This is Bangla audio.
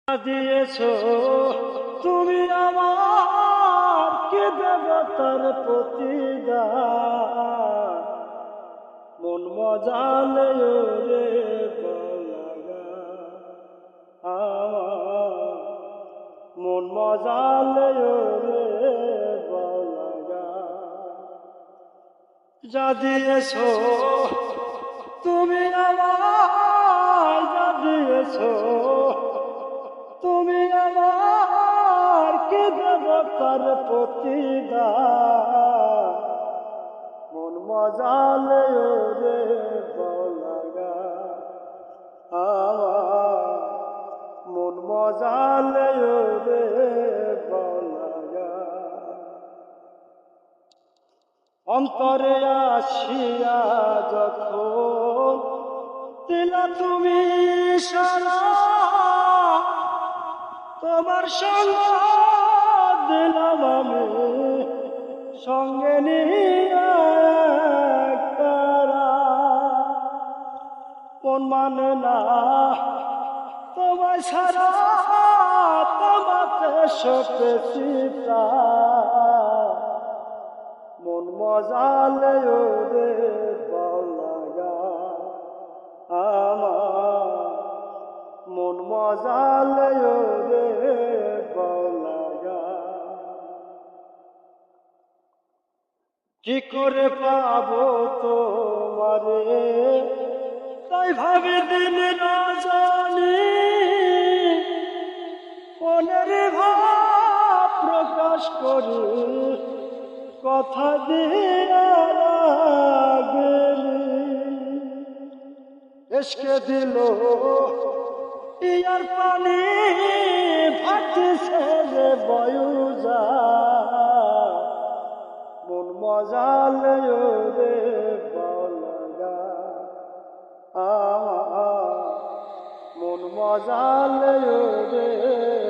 দিয়েছো তুমি আমার কে দেবতার প্রতিদান মন মজালে রে বলাগা আমার মন মজালে রে বলাগা যা দিয়েছো তুমি আমার যা দিয়েছো তুমি আমার কে দেবতার প্রতিদান মন মজালে রে বলাগা আমার মন মজালে রে বলাগা অন্তরে আসিয়া যখন দিলা তুমি সারা তোমার সঙ্গ দিলাম আমি সঙ্গে নিয়ে মন মানে না তোমায় ছাড়া তোমাকে সপেছি মন মজালে রে বলাগা আমার মন মজালে রে বলাগা কি করে পাবো তোমারে তাই ভাবে দিন না জানি মনের ভাব প্রকাশ করি কথা দিয়া গেলি এসকে দিল ইয়ার পানি ফাটছে রে বয়ুজা মন মজালে রে বলাগা আমার মন মজালে রে